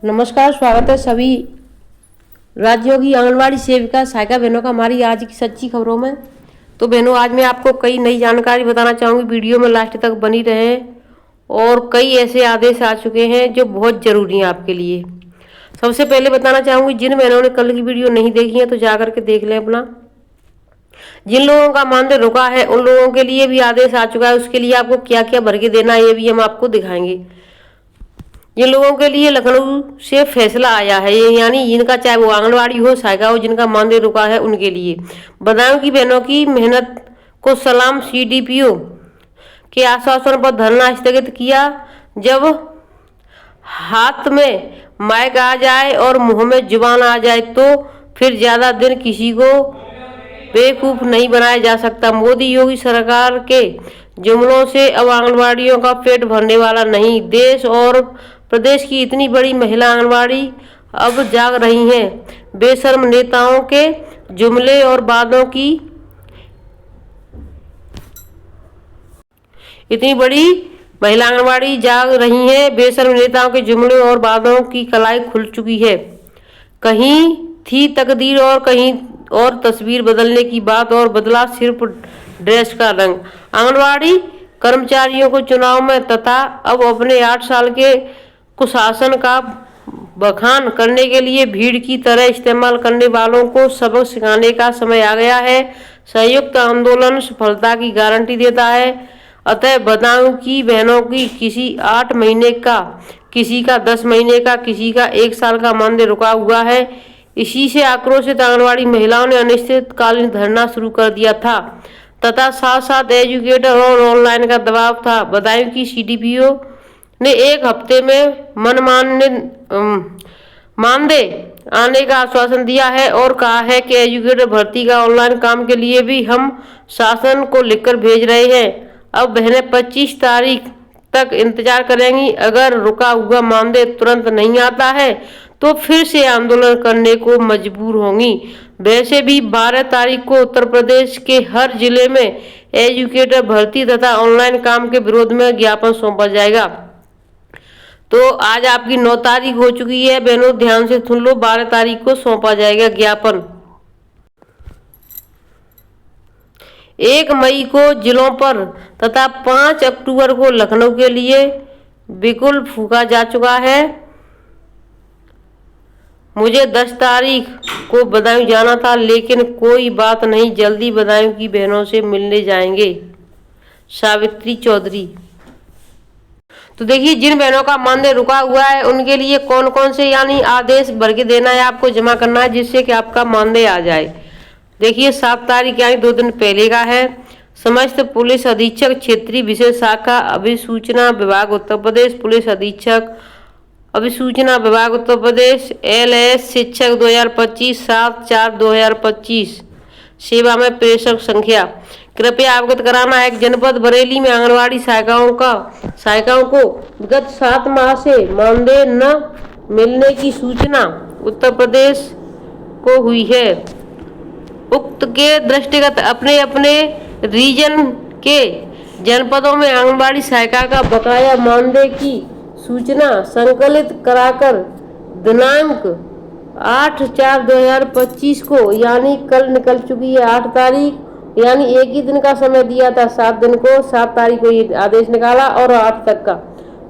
नमस्कार, स्वागत है सभी राज्यों की आंगनबाड़ी सेविका सहायिका बहनों का हमारी आज की सच्ची खबरों में। तो बहनों, आज मैं आपको कई नई जानकारी बताना चाहूँगी। वीडियो में लास्ट तक बनी रहे। और कई ऐसे आदेश आ चुके हैं जो बहुत ज़रूरी हैं आपके लिए। सबसे पहले बताना चाहूँगी, जिन बहनों ने कल की वीडियो नहीं देखी है तो जा करके देख लें अपना। जिन लोगों का मानदेय रुका है उन लोगों के लिए भी आदेश आ चुका है। उसके लिए आपको क्या क्या भर के देना है ये भी हम आपको दिखाएंगे। जिन लोगों के लिए लखनऊ से फैसला आया है, ये यानी जिनका चाहे वो आंगनबाड़ी हो, सहायिका हो, जिनका मानदेय रुका है उनके लिए बदायूं की बहनों की मेहनत को सलाम। सीडीपीओ के आश्वासन पर धरना स्थगित किया। जब हाथ में माइक आ जाए और मुंह में जुबान आ जाए तो फिर ज़्यादा दिन किसी को बेवकूफ़ नहीं बनाया जा सकता। मोदी योगी सरकार के जुमलों से अब आंगनबाड़ियों का पेट भरने वाला नहीं। देश और प्रदेश की इतनी बड़ी महिला आंगनबाड़ी अब जाग रही हैं। बेशर्म नेताओं के जुमले और वादों की इतनी बड़ी महिला आंगनबाड़ी जाग रही हैं। बेशर्म नेताओं के जुमले और वादों की कलाई खुल चुकी है। कहीं थी तकदीर और कहीं और तस्वीर बदलने की बात, और बदला सिर्फ ड्रेस का रंग। आंगनबाड़ी कर्मचारियों को चुनाव में तथा अब अपने 8 साल के कुशासन का बखान करने के लिए भीड़ की तरह इस्तेमाल करने वालों को सबक सिखाने का समय आ गया है। संयुक्त आंदोलन सफलता की गारंटी देता है। अतः बदायूं की बहनों की किसी 8 महीने का, किसी का 10 महीने का, किसी का 1 साल का मानदेय रुका हुआ है। इसी से आक्रोशित आंगनबाड़ी महिलाओं ने अनिश्चितकालीन धरना शुरू कर दिया था तथा साथ साथ एजुकेटर और ऑनलाइन का दबाव था। बदायूं की सीडीपीओ ने 1 हफ्ते में मानदेय आने का आश्वासन दिया है और कहा है कि एजुकेटर भर्ती का ऑनलाइन काम के लिए भी हम शासन को लिखकर भेज रहे हैं। अब बहनें 25 तारीख तक इंतजार करेंगी। अगर रुका हुआ मानदेय तुरंत नहीं आता है तो फिर से आंदोलन करने को मजबूर होंगी। वैसे भी 12 तारीख को उत्तर प्रदेश के हर जिले में एजुकेटर भर्ती तथा ऑनलाइन काम के विरोध में ज्ञापन सौंपा जाएगा। तो आज आपकी 9 तारीख हो चुकी है बहनों, ध्यान से सुन लो। 12 तारीख को सौंपा जाएगा ज्ञापन। 1 मई को जिलों पर तथा 5 अक्टूबर को लखनऊ के लिए बिगुल फूंका जा चुका है। मुझे 10 तारीख को बदायूं जाना था, लेकिन कोई बात नहीं, जल्दी बदायूं की बहनों से मिलने जाएंगे। सावित्री चौधरी। तो देखिए, जिन बहनों का मानदेय रुका हुआ है उनके लिए कौन कौन से यानी आदेश भर के देना है, आपको जमा करना है, जिससे कि आपका मानदेय आ जाए। देखिए, 7 तारीख यानी 2 दिन पहले का है। समस्त पुलिस अधीक्षक क्षेत्रीय विशेष शाखा अभिसूचना विभाग उत्तर प्रदेश, पुलिस अधीक्षक अभिसूचना विभाग उत्तर प्रदेश, LS शिक्षक 2025 7/4/2025। सेवा में प्रेषक संख्या कृपया अवगत कराना है। जनपद बरेली में आंगनबाड़ी सहायिकाओं को विगत 7 माह से मानदेय न मिलने की सूचना उत्तर प्रदेश को हुई है। उक्त के दृष्टिगत अपने अपने रीजन के जनपदों में आंगनबाड़ी सहायिका का बकाया मानदेय की सूचना संकलित कराकर दिनांक 8/4/2025 को, यानी कल निकल चुकी है 8 तारीख, यानी एक ही दिन का समय दिया था, 7 दिन को, 7 तारीख को ये आदेश निकाला और 8 तक का।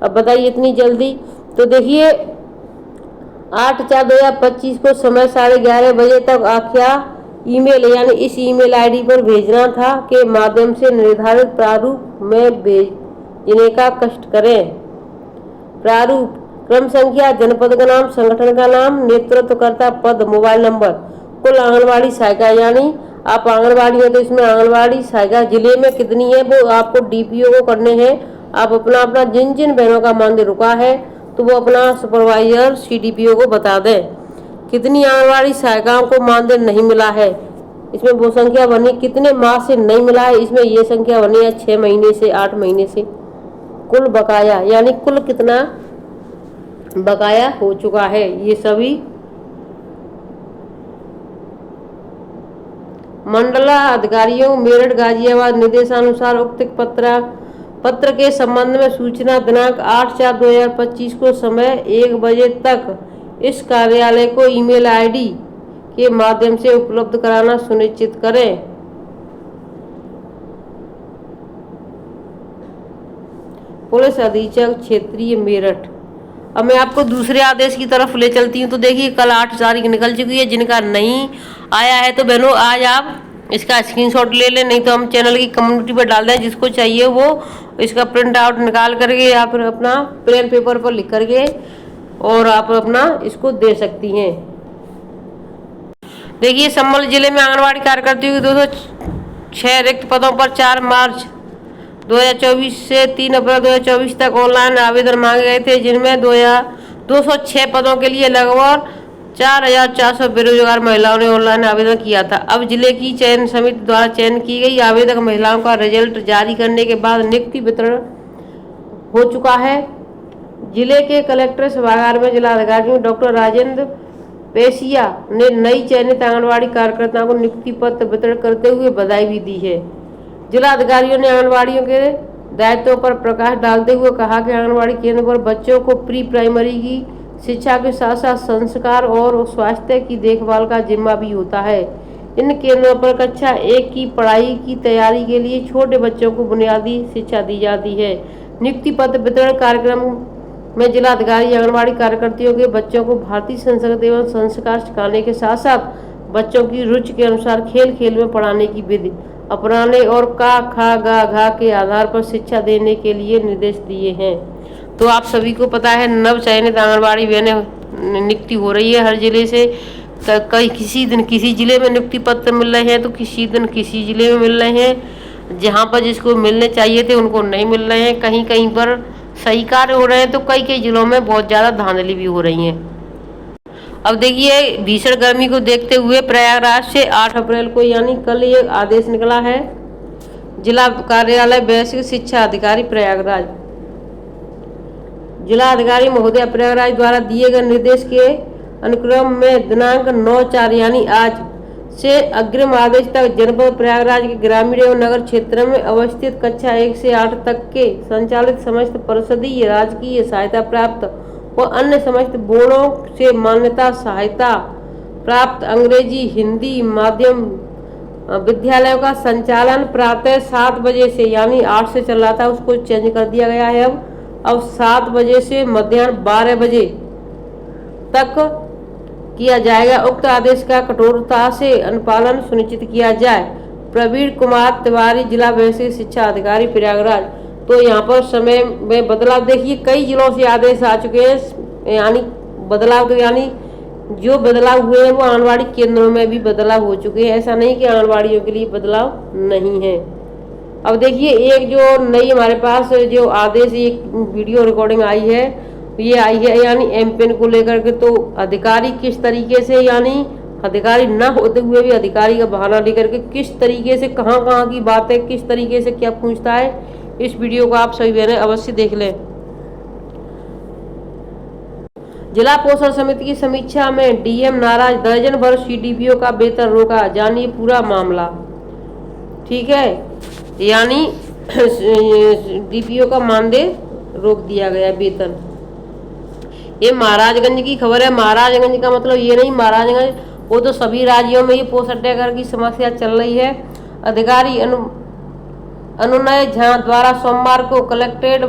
अब बताइए इतनी जल्दी। तो देखिए, 8/4/2025 को समय 11:30 बजे तक आख्या ईमेल यानी इस ईमेल आईडी पर भेजना था के माध्यम से निर्धारित प्रारूप में भेजने का कष्ट करें। प्रारूप: क्रम संख्या, जनपद का नाम, संगठन का नाम, नेतृत्वकर्ता पद, मोबाइल नंबर। कुल आंगनबाड़ी सहायिका यानी आप आंगनबाड़ी है तो इसमें आंगनबाड़ी सहायिका जिले में कितनी है वो आपको डीपीओ को करने हैं। आप अपना जिन जिन बहनों का मानदेय रुका है तो वो अपना सुपरवाइजर सीडीपीओ को बता दें। कितनी आंगनबाड़ी सहायिकाओं को मानदेय नहीं मिला है, इसमें वो संख्या बनी। कितने माह से नहीं मिला है, इसमें ये संख्या बनी है 6 महीने से, 8 महीने से। कुल बकाया यानी कुल कितना बकाया हो चुका है, ये सभी मंडला अधिकारियों मेरठ गाजियाबाद निर्देशानुसार उक्त पत्र के संबंध में सूचना दिनांक 8/4/2025 को समय 1 बजे तक इस कार्यालय को ईमेल आईडी के माध्यम से उपलब्ध कराना सुनिश्चित करें। पुलिस अधीक्षक क्षेत्रीय मेरठ। अब मैं आपको दूसरे आदेश की तरफ ले चलती हूँ। तो देखिए, कल 8 तारीख निकल चुकी है। जिनका नहीं आया है तो बहनों आज आप इसका स्क्रीनशॉट ले लें, नहीं तो हम चैनल की कम्युनिटी पर डाल दें। जिसको चाहिए वो इसका प्रिंट आउट निकाल करके या फिर अपना प्लेन पेपर पर लिख करके और आप अपना इसको दे सकती हैं। देखिए, संभल जिले में आंगनबाड़ी कार्यकर्तियों की 206 रिक्त पदों पर 4 मार्च 2024 से 3 अप्रैल 2024 तक ऑनलाइन आवेदन मांगे गए थे, जिनमें 206 पदों के लिए लगभग 4,400 बेरोजगार महिलाओं ने ऑनलाइन आवेदन किया था। अब जिले की चयन समिति द्वारा चयन की गई आवेदक महिलाओं का रिजल्ट जारी करने के बाद नियुक्ति वितरण हो चुका है। जिले के कलेक्टर सभागार में जिलाधिकारी डॉक्टर राजेंद्र पेशिया ने नई चयनित आंगनबाड़ी कार्यकर्ताओं को नियुक्ति पत्र वितरण करते हुए बधाई भी दी है। जिलाधिकारियों ने आंगनबाड़ियों के दायित्वों पर प्रकाश डालते हुए कहा कि आंगनबाड़ी केंद्र पर बच्चों को प्री प्राइमरी की शिक्षा के साथ साथ संस्कार और स्वास्थ्य की देखभाल का जिम्मा भी होता है। इन केंद्रों पर कक्षा 1 की पढ़ाई की तैयारी के लिए छोटे बच्चों को बुनियादी शिक्षा दी जाती है। नियुक्ति पत्र वितरण कार्यक्रम में जिलाधिकारी आंगनबाड़ी कार्यकर्तियों के बच्चों को भारतीय संस्कृति एवं संस्कार सिखाने के साथ साथ बच्चों की रुचि के अनुसार खेल खेल में पढ़ाने की विधि अपनाने और का खा गा घा के आधार पर शिक्षा देने के लिए निर्देश दिए हैं। तो आप सभी को पता है, नव चयनित आंगनबाड़ी बहनें नियुक्ति हो रही है हर जिले से। कई किसी दिन किसी जिले में नियुक्ति पत्र मिल रहे हैं तो किसी दिन किसी जिले में मिल रहे हैं। जहां पर जिसको मिलने चाहिए थे उनको नहीं मिल रहे हैं। कहीं कहीं पर सही कार्य हो रहे हैं तो कई कई जिलों में बहुत ज़्यादा धांधली भी हो रही हैं। अब देखिए, भीषण गर्मी को देखते हुए प्रयागराज से 8 अप्रैल को यानी कल ये आदेश निकला है। जिला कार्यालय बेसिक शिक्षा अधिकारी प्रयागराज, जिला अधिकारी महोदय प्रयागराज द्वारा दिए गए निर्देश के अनुक्रम में दिनांक 9/4 यानी आज से अग्रिम आदेश तक जनपद प्रयागराज के ग्रामीण एवं नगर क्षेत्र में अवस्थित कक्षा 1 से 8 तक के संचालित समस्त परिषदीय राजकीय सहायता प्राप्त व अन्य समस्त बोर्डों से मान्यता सहायता प्राप्त अंग्रेजी हिंदी माध्यम विद्यालयों का संचालन प्रातः 7 बजे से यानी 8 से चल रहा था, उसको चेंज कर दिया गया है। अब 7 बजे से मध्याह्न 12 बजे तक किया जाएगा। उक्त आदेश का कठोरता से अनुपालन सुनिश्चित किया जाए। प्रवीण कुमार तिवारी, जिला बेसिक शिक्षा अधिकारी प्रयागराज। तो यहाँ पर समय में बदलाव देखिए, कई जिलों से आदेश आ चुके हैं, यानी बदलाव यानी जो बदलाव हुए हैं वो आंगनबाड़ी केंद्रों में भी बदलाव हो चुके हैं। ऐसा नहीं कि आंगनबाड़ियों के लिए बदलाव नहीं है। अब देखिए, एक जो नई हमारे पास जो आदेश एक वीडियो रिकॉर्डिंग आई है, ये आई है यानी एमपिन को लेकर के। तो अधिकारी किस तरीके से, यानी अधिकारी न होते हुए भी अधिकारी का बहाना लेकर के किस तरीके से कहाँ कहाँ की बात है, किस तरीके से क्या पूछता है, इस वीडियो को आप सभी बहनें अवश्य देख लें। जिला पोषण समिति की समीक्षा में डीएम नाराज, दर्जन भर सीडीपीओ का वेतन रोका, जानिए पूरा मामला। ठीक है, यानी डीपीओ का मानदेय रोक दिया गया, वेतन। ये महाराजगंज की खबर है। महाराजगंज का मतलब ये नहीं महाराजगंज, वो तो सभी राज्यों में ये पोषण टैकर की समस्या चल रही है। अधिकारी अनुनय झा द्वारा सोमवार को कलेक्ट्रेट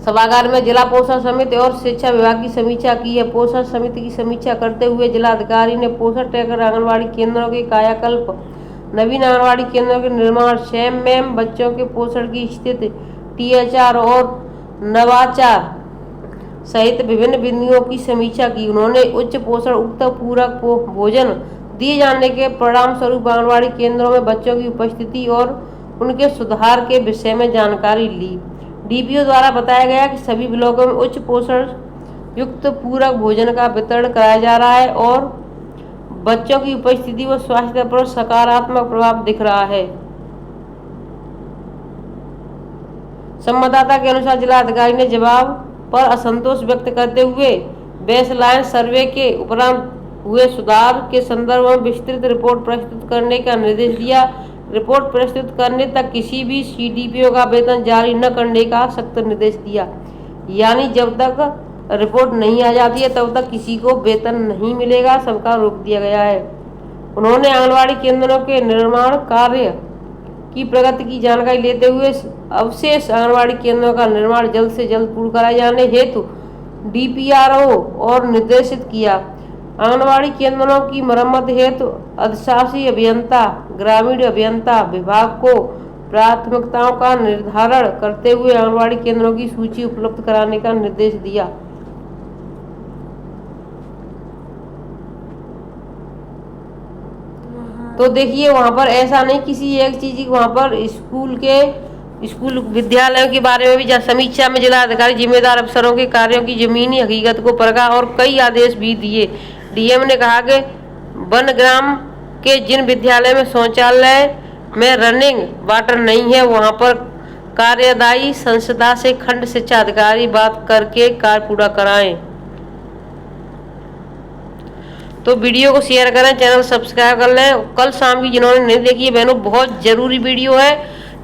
सभागार में जिला पोषण समिति और शिक्षा विभाग की समीक्षा की है। पोषण समिति की समीक्षा करते हुए जिलाधिकारी ने पोषण टैकर आंगनबाड़ी केंद्रों के कायाकल्प, नवीन आंगनबाड़ी केंद्रों के निर्माण, SAM बच्चों के पोषण की स्थिति, THR और नवाचार सहित विभिन्न बिंदुओं की समीक्षा की। उन्होंने उच्च पोषण उक्त पूरक भोजन दिए जाने के परिणाम स्वरूप आंगनबाड़ी केंद्रों में बच्चों की उपस्थिति और उनके सुधार के विषय में जानकारी ली। डीपीओ द्वारा बताया गया कि सभी ब्लॉकों में उच्च पोषण युक्त पूरक भोजन का वितरण कराया जा रहा है और बच्चों की उपस्थिति व स्वास्थ्य पर सकारात्मक प्रभाव दिख रहा है। संवाददाता के अनुसार जिलाधिकारी ने जवाब पर असंतोष व्यक्त करते हुए बेसलाइन सर्वे के उपरांत हुए सुधार के संदर्भ में विस्तृत रिपोर्ट प्रस्तुत करने का निर्देश दिया। रिपोर्ट प्रस्तुत करने तक किसी भी CDPO का वेतन जारी न करने का सख्त निर्देश दिया। यानी जब तक रिपोर्ट नहीं आ जाती है तब तक किसी को वेतन नहीं मिलेगा, सबका रोक दिया गया है। उन्होंने आंगनबाड़ी केंद्रों के निर्माण कार्य की प्रगति की जानकारी लेते हुए अवशेष आंगनबाड़ी केंद्रों का निर्माण जल्द से जल्द पूर्ण कराए जाने हेतु DPRO और निर्देशित किया। आंगनबाड़ी केंद्रों की मरम्मत हेतु अधिशासी अभियंता, ग्रामीण अभियंता विभाग को प्राथमिकताओं का निर्धारण करते हुए आंगनबाड़ी केंद्रों की सूची उपलब्ध कराने का निर्देश दिया। तो देखिए वहाँ पर ऐसा नहीं किसी एक चीज़ की, वहाँ पर स्कूल विद्यालयों के बारे में भी समीक्षा में जिलाधिकारी जिम्मेदार अफसरों के कार्यों की जमीनी हकीकत को परखा और कई आदेश भी दिए। DM ने कहा कि वनग्राम के जिन विद्यालय में शौचालय में रनिंग वाटर नहीं है वहाँ पर कार्यदायी संस्था से खंड शिक्षा अधिकारी बात करके कार्य पूरा कराएं। तो वीडियो को शेयर करें, चैनल सब्सक्राइब कर लें। कल शाम की जिन्होंने नहीं देखी है बहनों, बहुत ज़रूरी वीडियो है,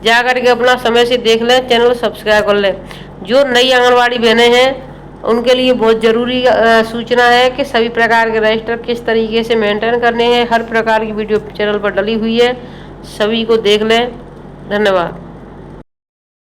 जा करके अपना समय से देख लें, चैनल सब्सक्राइब कर लें। जो नई आंगनबाड़ी बहनें हैं उनके लिए बहुत ज़रूरी सूचना है कि सभी प्रकार के रजिस्टर किस तरीके से मेंटेन करने हैं। हर प्रकार की वीडियो चैनल पर डली हुई है, सभी को देख लें। धन्यवाद।